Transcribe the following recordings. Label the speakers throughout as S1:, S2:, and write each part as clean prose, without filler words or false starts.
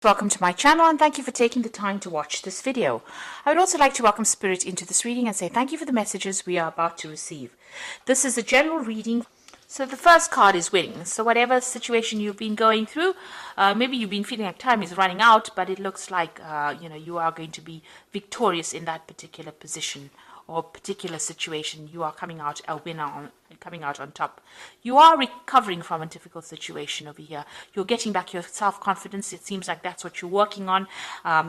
S1: Welcome to my channel and thank you for taking the time to watch this video. I would also like to welcome Spirit into this reading and say thank you for the messages we are about to receive. This is a general reading. So the first card is winning. So whatever situation you've been going through, maybe you've been feeling like time is running out, but it looks like you are going to be victorious in that particular position or particular situation. You are coming out a winner, coming out on top. You are recovering from a difficult situation over here. You're getting back your self-confidence. It seems like that's what you're working on.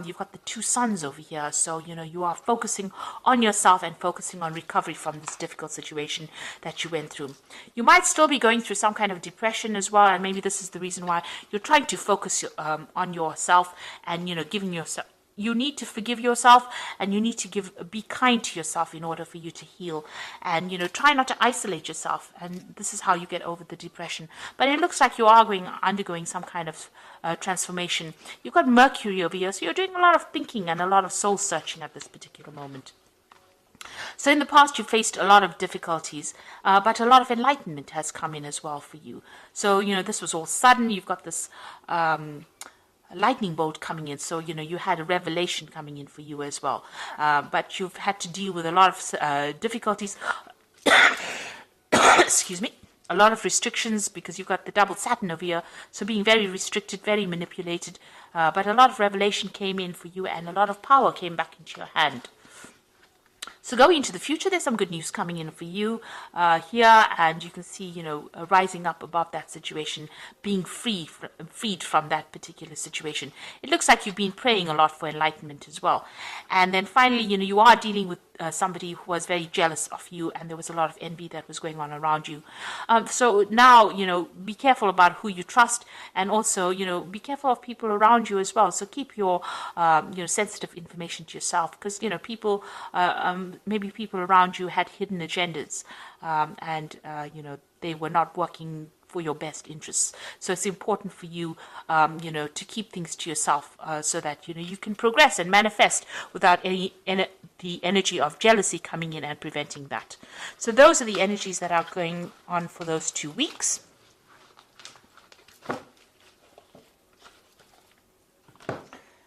S1: You've got the two suns over here, so you are focusing on yourself and focusing on recovery from this difficult situation that you went through. You might still be going through some kind of depression as well, and maybe this is the reason why you're trying to focus on yourself and giving yourself. You need to forgive yourself, and you need to be kind to yourself in order for you to heal. And try not to isolate yourself. And this is how you get over the depression. But it looks like you are undergoing some kind of transformation. You've got Mercury over here, so you're doing a lot of thinking and a lot of soul searching at this particular moment. So in the past, you faced a lot of difficulties, but a lot of enlightenment has come in as well for you. So this was all sudden. You've got this lightning bolt coming in, so you had a revelation coming in for you as well, but you've had to deal with a lot of difficulties excuse me, a lot of restrictions, because you've got the double Saturn over here, so being very restricted, very manipulated, but a lot of revelation came in for you and a lot of power came back into your hand. So going into the future, there's some good news coming in for you here, and you can see, rising up above that situation, being freed from that particular situation. It looks like you've been praying a lot for enlightenment as well. And then finally, you are dealing with somebody who was very jealous of you, and there was a lot of envy that was going on around you. So now, be careful about who you trust, and also, be careful of people around you as well. So keep your, sensitive information to yourself, because, people, maybe people around you had hidden agendas, and they were not working for your best interests. So it's important for you, to keep things to yourself, so that you can progress and manifest without the energy of jealousy coming in and preventing that. So those are the energies that are going on for those 2 weeks.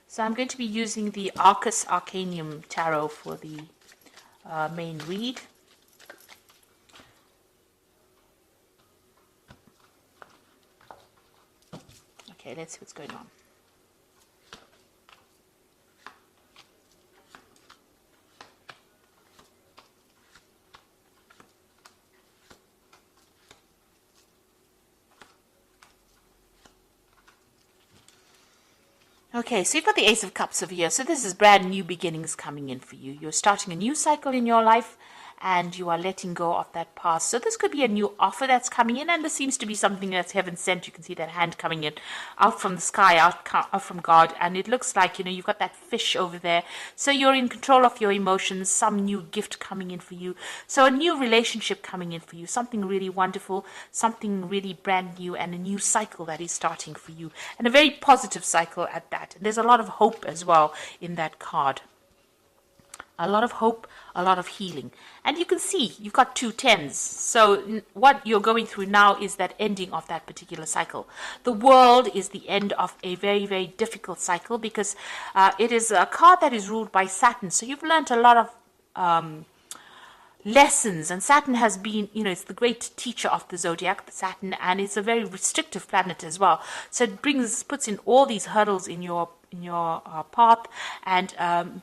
S1: So I'm going to be using the Arcus Arcanium Tarot for the main read. Okay, let's see what's going on. Okay, so you've got the Ace of Cups over here. So this is brand new beginnings coming in for you. You're starting a new cycle in your life, and you are letting go of that past. So this could be a new offer that's coming in, and this seems to be something that's heaven sent. You can see that hand coming in out from the sky, out from God, and it looks like you've got that fish over there. So you're in control of your emotions, some new gift coming in for you. So a new relationship coming in for you, something really wonderful, something really brand new, and a new cycle that is starting for you, and a very positive cycle at that. And there's a lot of hope as well in that card. A lot of hope, a lot of healing. And you can see you've got 2 10s. So what you're going through now is that ending of that particular cycle. The world is the end of a very, very difficult cycle, because it is a card that is ruled by Saturn. So you've learned a lot of lessons, and Saturn has been, it's the great teacher of the zodiac, the Saturn, and it's a very restrictive planet as well. So it puts in all these hurdles in your path, and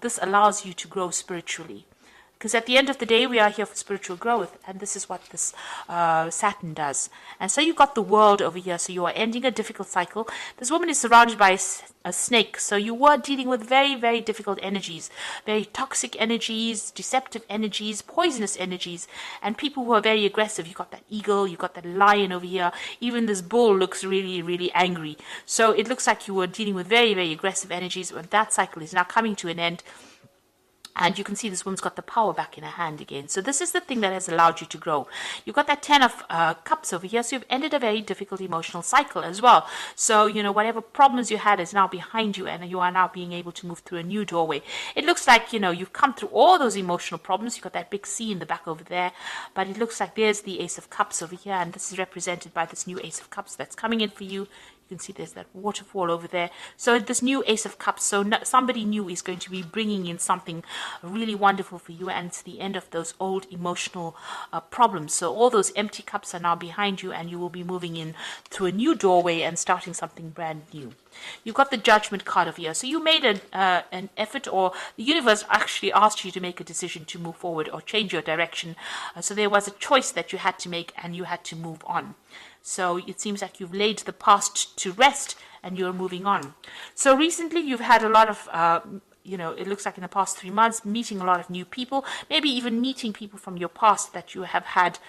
S1: this allows you to grow spiritually. Because at the end of the day, we are here for spiritual growth, and this is what this Saturn does. And so you've got the world over here, so you are ending a difficult cycle. This woman is surrounded by a snake, so you were dealing with very, very difficult energies, very toxic energies, deceptive energies, poisonous energies, and people who are very aggressive. You've got that eagle, you've got that lion over here. Even this bull looks really, really angry. So it looks like you were dealing with very, very aggressive energies, but that cycle is now coming to an end. And you can see this woman's got the power back in her hand again. So this is the thing that has allowed you to grow. You've got that 10 of cups over here. So you've ended a very difficult emotional cycle as well. So, whatever problems you had is now behind you, and you are now being able to move through a new doorway. It looks like, you've come through all those emotional problems. You've got that big C in the back over there. But it looks like there's the Ace of Cups over here. And this is represented by this new Ace of Cups that's coming in for you. You can see there's that waterfall over there. So this new Ace of Cups, so somebody new is going to be bringing in something really wonderful for you, and it's the end of those old emotional problems. So all those empty cups are now behind you, and you will be moving in through a new doorway and starting something brand new. You've got the Judgment card over here. So you made an effort, or the universe actually asked you to make a decision to move forward or change your direction. So there was a choice that you had to make, and you had to move on. So it seems like you've laid the past to rest and you're moving on. So recently you've had a lot of, it looks like in the past 3 months, meeting a lot of new people, maybe even meeting people from your past that you have had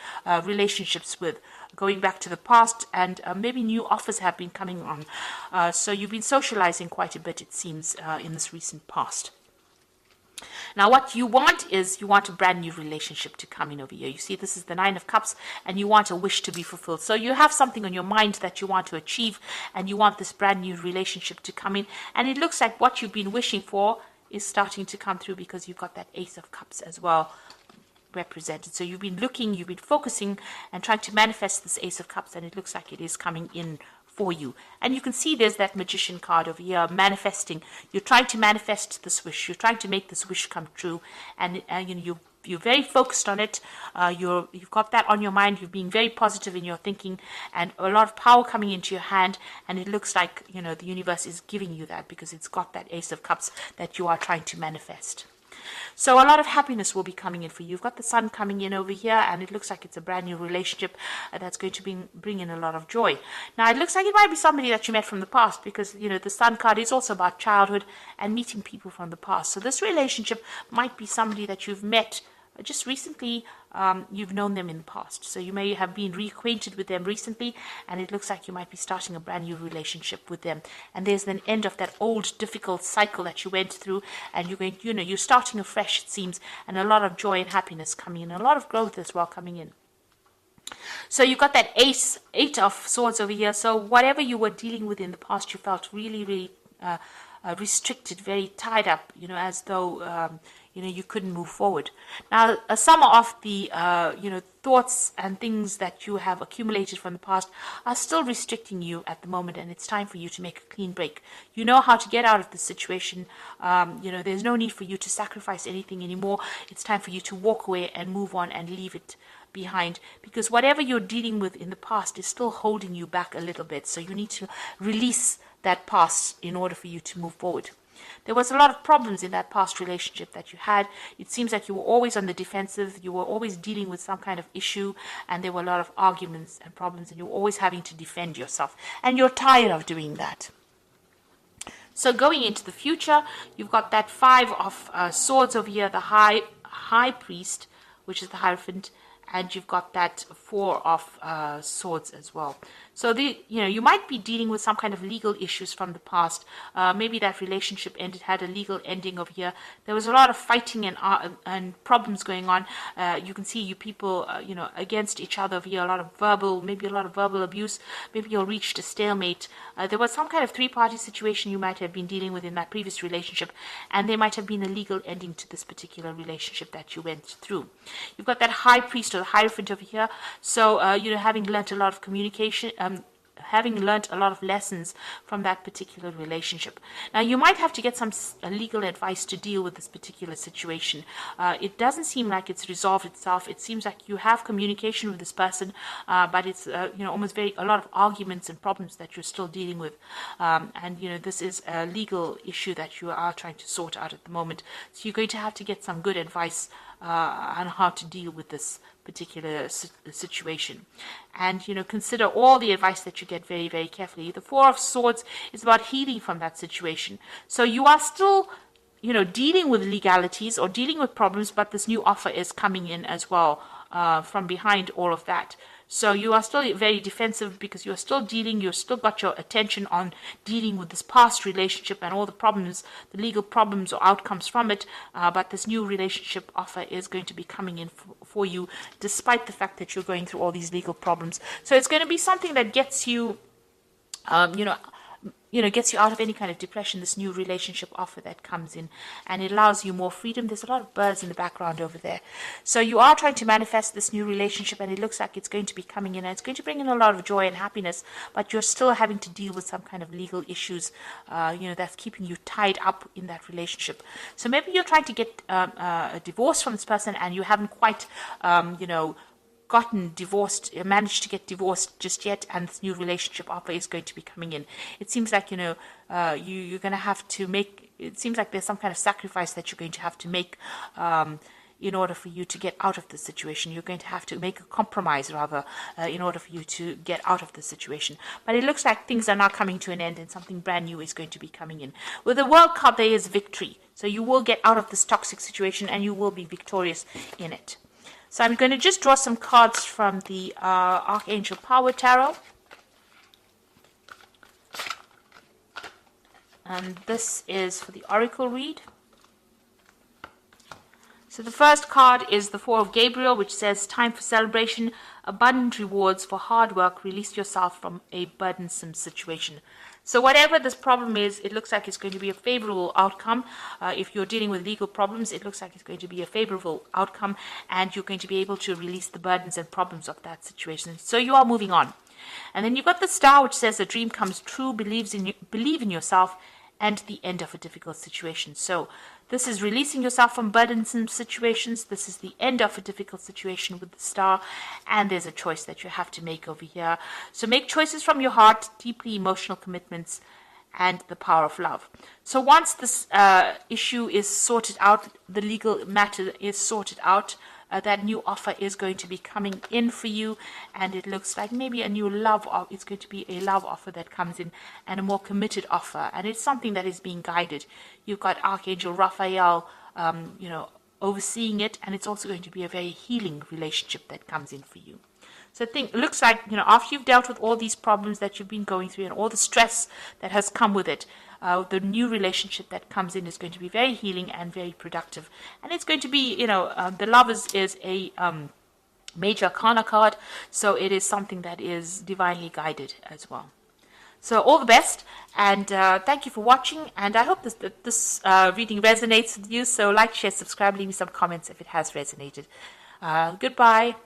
S1: relationships with, going back to the past, and maybe new offers have been coming on. So you've been socializing quite a bit, it seems, in this recent past. Now, what you want is, you want a brand new relationship to come in over here. You see, this is the Nine of Cups, and you want a wish to be fulfilled. So you have something on your mind that you want to achieve, and you want this brand new relationship to come in. And it looks like what you've been wishing for is starting to come through, because you've got that Ace of Cups as well represented. So you've been looking, you've been focusing and trying to manifest this Ace of Cups, and it looks like it is coming in for you. And you can see there's that Magician card over here, manifesting. You're trying to manifest this wish. You're trying to make this wish come true, and you're very focused on it. You've got that on your mind. You're being very positive in your thinking, and a lot of power coming into your hand. And it looks like the universe is giving you that, because it's got that Ace of Cups that you are trying to manifest. So a lot of happiness will be coming in for you. You've got the Sun coming in over here, and it looks like it's a brand new relationship that's going to bring in a lot of joy. Now, it looks like it might be somebody that you met from the past, because, the Sun card is also about childhood and meeting people from the past. So this relationship might be somebody that you've met just recently. You've known them in the past, so you may have been reacquainted with them recently, and it looks like you might be starting a brand new relationship with them. And there's an end of that old difficult cycle that you went through, and you're starting afresh, it seems, and a lot of joy and happiness coming in, a lot of growth as well coming in. So you've got that Eight of Swords over here. So whatever you were dealing with in the past, you felt really, really restricted, very tied up, as though you couldn't move forward. Now, some of the thoughts and things that you have accumulated from the past are still restricting you at the moment, and it's time for you to make a clean break. You know how to get out of the situation. There's no need for you to sacrifice anything anymore. It's time for you to walk away and move on and leave it behind, because whatever you're dealing with in the past is still holding you back a little bit. So you need to release that past in order for you to move forward. There was a lot of problems in that past relationship that you had. It seems like you were always on the defensive. You were always dealing with some kind of issue, and there were a lot of arguments and problems, and you were always having to defend yourself. And you're tired of doing that. So going into the future, you've got that Five of Swords over here, the High Priest, which is the Hierophant, and you've got that Four of Swords as well. So you might be dealing with some kind of legal issues from the past. Maybe that relationship had a legal ending over here. There was a lot of fighting and problems going on. You can see you people, against each other over here. A lot of verbal abuse. Maybe you reached a stalemate. There was some kind of three-party situation you might have been dealing with in that previous relationship, and there might have been a legal ending to this particular relationship that you went through. You've got that High Priest or the Hierophant over here. So, having learnt a lot of communication, having learnt a lot of lessons from that particular relationship. Now, you might have to get some legal advice to deal with this particular situation. It doesn't seem like it's resolved itself. It seems like you have communication with this person, but it's almost a lot of arguments and problems that you're still dealing with. And this is a legal issue that you are trying to sort out at the moment. So you're going to have to get some good advice on how to deal with this particular situation, and consider all the advice that you get very, very carefully. The Four of Swords is about healing from that situation. So you are still dealing with legalities or dealing with problems, but this new offer is coming in as well from behind all of that. So you are still very defensive, because you've still got your attention on dealing with this past relationship and all the problems, the legal problems or outcomes from it. But this new relationship offer is going to be coming in for you, despite the fact that you're going through all these legal problems. So it's going to be something that gets you, gets you out of any kind of depression, this new relationship offer that comes in, and it allows you more freedom. There's a lot of birds in the background over there. So you are trying to manifest this new relationship, and it looks like it's going to be coming in, and it's going to bring in a lot of joy and happiness, but you're still having to deal with some kind of legal issues, that's keeping you tied up in that relationship. So maybe you're trying to get a divorce from this person, and you haven't quite, gotten divorced, managed to get divorced just yet, and this new relationship offer is going to be coming in. It seems like, you're going to have to make, it seems like there's some kind of sacrifice that you're going to have to make in order for you to get out of the situation. You're going to have to make a compromise, rather, in order for you to get out of the situation. But it looks like things are now coming to an end, and something brand new is going to be coming in. With the World card, there is victory. So you will get out of this toxic situation, and you will be victorious in it. So I'm going to just draw some cards from the Archangel Power Tarot. And this is for the Oracle read. So the first card is the Four of Gabriel, which says, time for celebration, abundant rewards for hard work, release yourself from a burdensome situation. So whatever this problem is, it looks like it's going to be a favorable outcome. If you're dealing with legal problems, it looks like it's going to be a favorable outcome, and you're going to be able to release the burdens and problems of that situation. So you are moving on. And then you've got the Star, which says a dream comes true, believe in yourself, and the end of a difficult situation. So this is releasing yourself from burdensome situations. This is the end of a difficult situation with the Star, and there's a choice that you have to make over here. So make choices from your heart, deeply emotional commitments, and the power of love. So once this issue is sorted out, the legal matter is sorted out, that new offer is going to be coming in for you, and it looks like maybe a new love offer. It's going to be a love offer that comes in, and a more committed offer, and it's something that is being guided. You've got Archangel Raphael, overseeing it, and it's also going to be a very healing relationship that comes in for you. So it looks like, after you've dealt with all these problems that you've been going through and all the stress that has come with it, the new relationship that comes in is going to be very healing and very productive. And it's going to be, the Lovers is a major arcana card, so it is something that is divinely guided as well. So all the best, and thank you for watching, and I hope this reading resonates with you. So like, share, subscribe, leave me some comments if it has resonated. Goodbye.